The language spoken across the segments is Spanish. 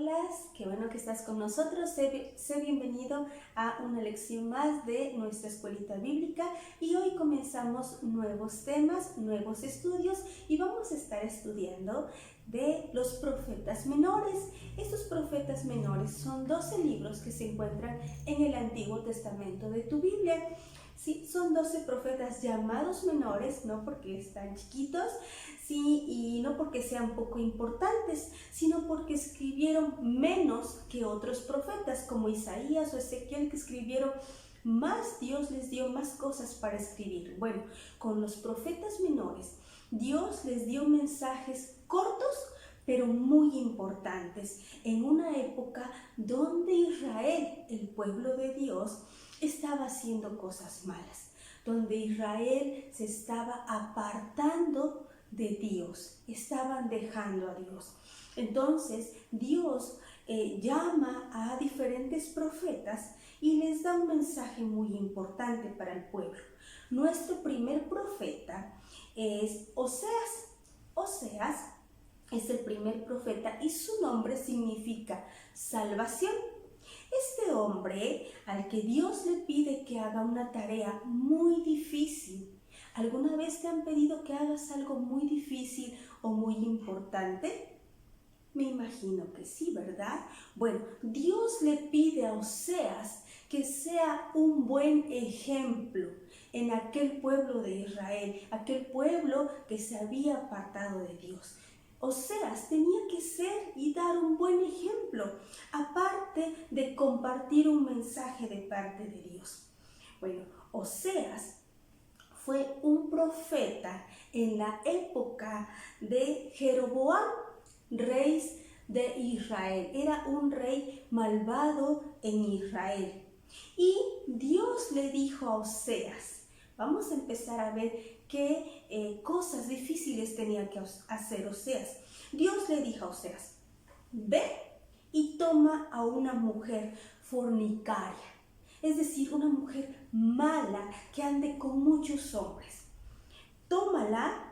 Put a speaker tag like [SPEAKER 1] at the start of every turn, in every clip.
[SPEAKER 1] Hola, qué bueno que estás con nosotros. Sé bienvenido a una lección más de nuestra escuelita bíblica y hoy comenzamos nuevos temas, nuevos estudios y vamos a estar estudiando de los profetas menores. Estos profetas menores son 12 libros que se encuentran en el Antiguo Testamento de tu Biblia. Sí, son 12 profetas llamados menores, no porque están chiquitos, sí, y no porque sean poco importantes, sino porque escribieron menos que otros profetas, como Isaías o Ezequiel, que escribieron más. Dios les dio más cosas para escribir. Bueno, con los profetas menores, Dios les dio mensajes cortos, pero muy importantes, en una época donde Israel, el pueblo de Dios, estaba haciendo cosas malas, donde Israel se estaba apartando de Dios, estaban dejando a Dios. Entonces Dios llama a diferentes profetas y les da un mensaje muy importante para el pueblo. Nuestro primer profeta es Oseas. Oseas es el primer profeta y su nombre significa salvación. Este hombre al que Dios le pide que haga una tarea muy difícil. ¿Alguna vez te han pedido que hagas algo muy difícil o muy importante? Me imagino que sí, ¿verdad? Bueno, Dios le pide a Oseas que sea un buen ejemplo en aquel pueblo de Israel, aquel pueblo que se había apartado de Dios. Oseas tenía que ser y dar un buen ejemplo, aparte de compartir un mensaje de parte de Dios. Bueno, Oseas fue un profeta en la época de Jeroboam, rey de Israel. Era un rey malvado en Israel. Y Dios le dijo a Oseas, vamos a empezar a ver qué cosas difíciles tenía que hacer Oseas. Dios le dijo a Oseas, ve y toma a una mujer fornicaria, es decir, una mujer mala que ande con muchos hombres. Tómala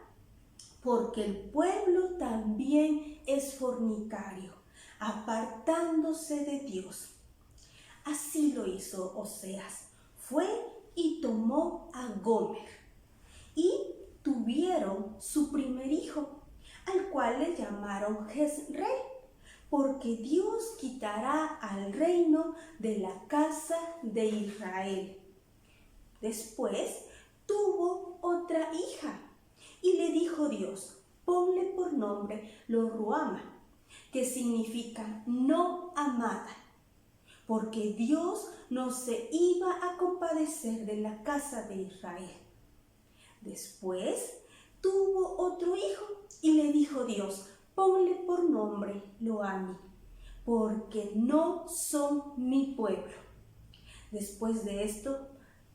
[SPEAKER 1] porque el pueblo también es fornicario, apartándose de Dios. Así lo hizo Oseas. Fue y tomó a Gomer y tuvieron su primer hijo, al cual le llamaron Jezreel, porque Dios quitará al reino de la casa de Israel. Después tuvo otra hija y le dijo Dios, ponle por nombre Lo-ruhama, que significa no amada, porque Dios no se iba a compadecer de la casa de Israel. Después tuvo otro hijo y le dijo Dios, ponle por nombre Lo-ammi, porque no son mi pueblo. Después de esto,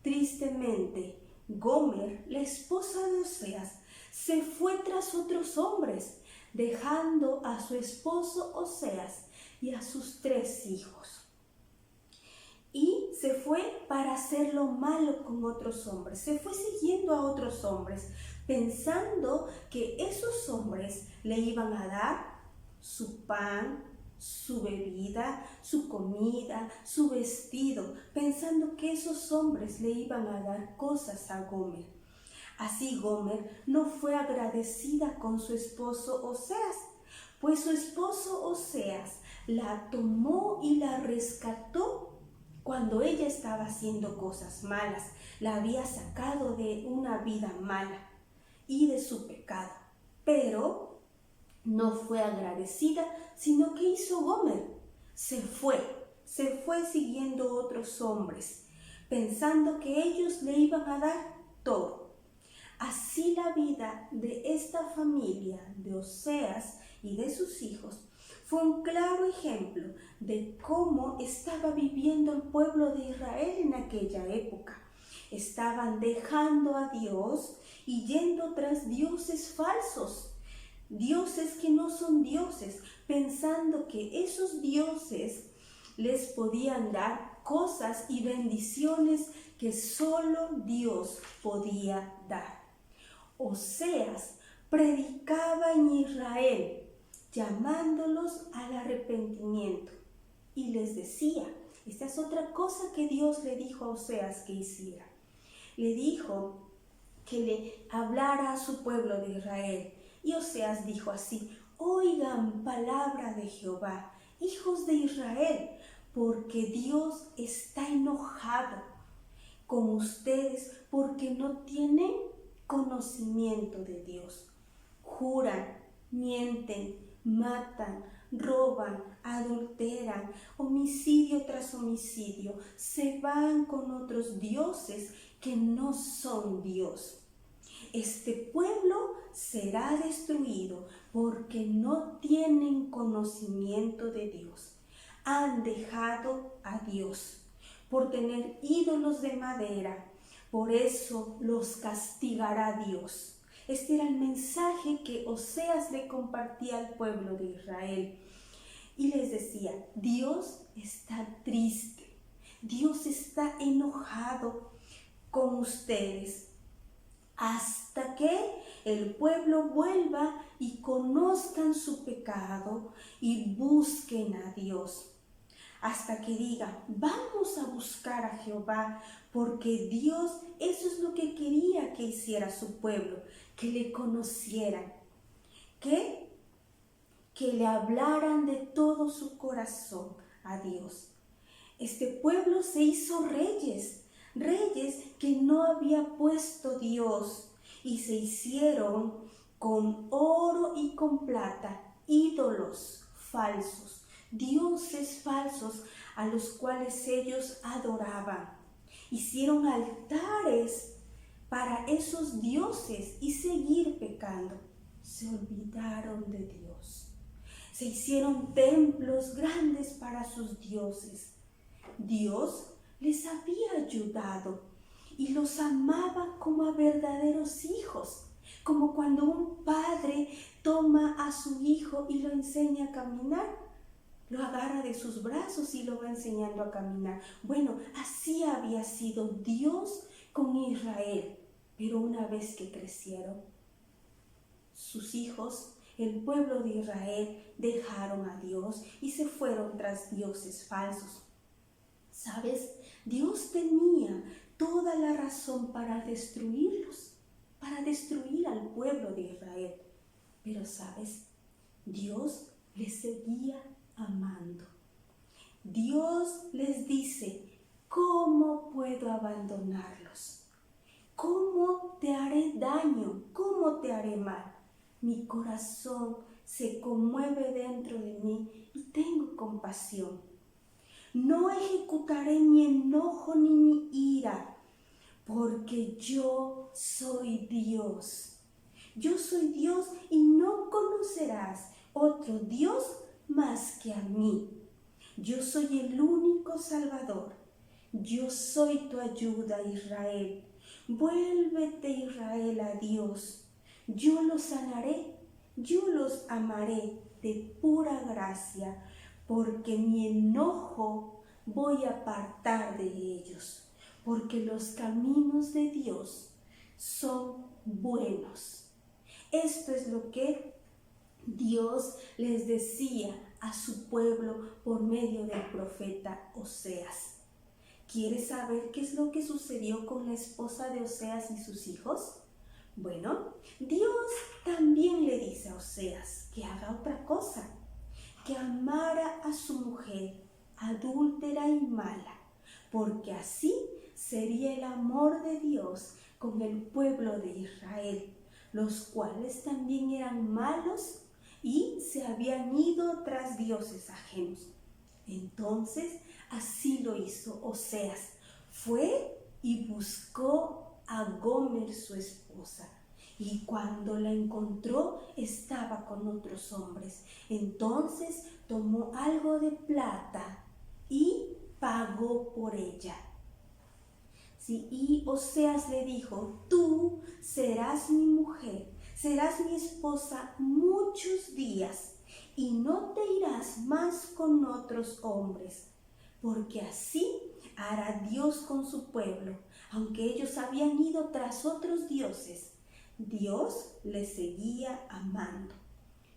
[SPEAKER 1] tristemente, Gomer, la esposa de Oseas, se fue tras otros hombres, dejando a su esposo Oseas y a sus 3 hijos. Y se fue para hacer lo malo con otros hombres, se fue siguiendo a otros hombres, pensando que esos hombres le iban a dar su pan, su bebida, su comida, su vestido, pensando que esos hombres le iban a dar cosas a Gomer. Así Gomer no fue agradecida con su esposo Oseas, pues su esposo Oseas la tomó y la rescató cuando ella estaba haciendo cosas malas, la había sacado de una vida mala y de su pecado. Pero no fue agradecida, sino que hizo Gomer. Se fue siguiendo otros hombres, pensando que ellos le iban a dar todo. Así la vida de esta familia de Oseas y de sus hijos fue un claro ejemplo de cómo estaba viviendo el pueblo de Israel en aquella época. Estaban dejando a Dios y yendo tras dioses falsos, dioses que no son dioses, pensando que esos dioses les podían dar cosas y bendiciones que solo Dios podía dar. Oseas predicaba en Israel, llamándolos al arrepentimiento. Y les decía, esta es otra cosa que Dios le dijo a Oseas que hiciera. Le dijo que le hablara a su pueblo de Israel. Y Oseas dijo así: oigan palabra de Jehová, hijos de Israel, porque Dios está enojado con ustedes porque no tienen conocimiento de Dios. Juran, mienten, matan, roban, adulteran, homicidio tras homicidio, se van con otros dioses que no son Dios. Este pueblo será destruido porque no tienen conocimiento de Dios. Han dejado a Dios por tener ídolos de madera, por eso los castigará Dios. Este era el mensaje que Oseas le compartía al pueblo de Israel. Y les decía, Dios está triste, Dios está enojado con ustedes, hasta que el pueblo vuelva y conozcan su pecado y busquen a Dios. Hasta que diga, vamos a buscar a Jehová, porque Dios, eso es lo que quería que hiciera su pueblo, que le conocieran, que le hablaran de todo su corazón a Dios. Este pueblo se hizo reyes que no había puesto Dios, y se hicieron con oro y con plata ídolos falsos, dioses falsos a los cuales ellos adoraban. Hicieron altares para esos dioses y seguir pecando. Se olvidaron de Dios. Se hicieron templos grandes para sus dioses. Dios les había ayudado y los amaba como a verdaderos hijos, como cuando un padre toma a su hijo y lo enseña a caminar. Lo agarra de sus brazos y lo va enseñando a caminar. Bueno, así había sido Dios con Israel. Pero una vez que crecieron, sus hijos, el pueblo de Israel, dejaron a Dios y se fueron tras dioses falsos. ¿Sabes? Dios tenía toda la razón para destruirlos, para destruir al pueblo de Israel. Pero, ¿sabes? Dios les seguía amando. Dios les dice, ¿cómo puedo abandonarlos? ¿Cómo te haré daño? ¿Cómo te haré mal? Mi corazón se conmueve dentro de mí y tengo compasión. No ejecutaré mi enojo ni mi ira, porque yo soy Dios. Yo soy Dios y no conocerás otro Dios más que a mí. Yo soy el único Salvador. Yo soy tu ayuda, Israel. Vuélvete, Israel, a Dios. Yo los sanaré, yo los amaré de pura gracia, porque mi enojo voy a apartar de ellos, porque los caminos de Dios son buenos. Esto es lo que Dios les decía a su pueblo por medio del profeta Oseas. ¿Quieres saber qué es lo que sucedió con la esposa de Oseas y sus hijos? Bueno, Dios también le dice a Oseas que haga otra cosa, que amara a su mujer adúltera y mala, porque así sería el amor de Dios con el pueblo de Israel, los cuales también eran malos y se habían ido tras dioses ajenos. Entonces así lo hizo Oseas. Fue y buscó a Gomer, su esposa, y cuando la encontró estaba con otros hombres. Entonces tomó algo de plata y pagó por ella. Sí, y Oseas le dijo, tú serás mi mujer, serás mi esposa muchos días y no te irás más con otros hombres, porque así hará Dios con su pueblo. Aunque ellos habían ido tras otros dioses, Dios les seguía amando.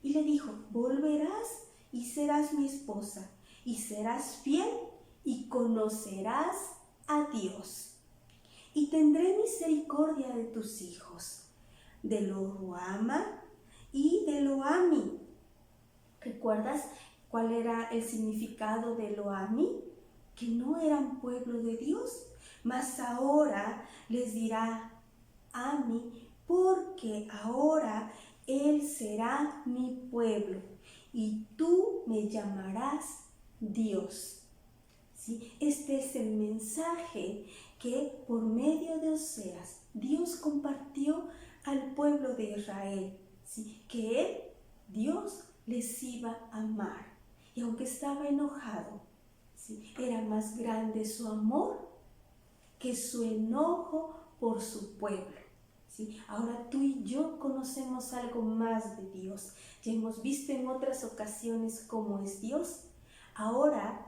[SPEAKER 1] y le dijo, volverás y serás mi esposa, y serás fiel y conocerás a Dios. Y tendré misericordia de tus hijos, de Lo-ruhamah y de Lo-ammi. ¿Recuerdas cuál era el significado de Lo-ammi? Que no eran pueblo de Dios, mas ahora les dirá Ammi, porque ahora Él será mi pueblo y tú me llamarás Dios. ¿Sí? Este es el mensaje que por medio de Oseas Dios compartió al pueblo de Israel, ¿sí? Que Él, Dios, les iba a amar. Y aunque estaba enojado, ¿sí? Era más grande su amor que su enojo por su pueblo. ¿Sí? Ahora tú y yo conocemos algo más de Dios. Ya hemos visto en otras ocasiones cómo es Dios. Ahora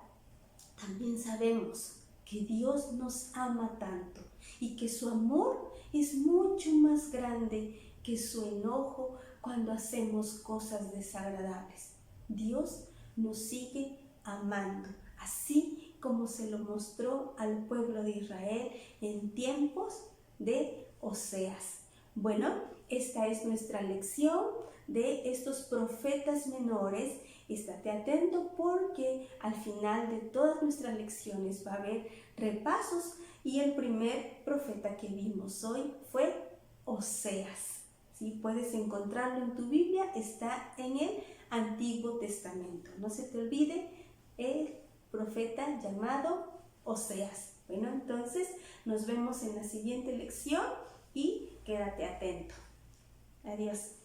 [SPEAKER 1] también sabemos que Dios nos ama tanto y que su amor es mucho más grande que su enojo cuando hacemos cosas desagradables. Dios nos sigue amando, así como se lo mostró al pueblo de Israel en tiempos de Oseas. Bueno, esta es nuestra lección de estos profetas menores. Estate atento porque al final de todas nuestras lecciones va a haber repasos y el primer profeta que vimos hoy fue Oseas. ¿Sí? Puedes encontrarlo en tu Biblia, está en el Antiguo Testamento. No se te olvide el profeta llamado Oseas. Bueno, entonces nos vemos en la siguiente lección y quédate atento. Adiós.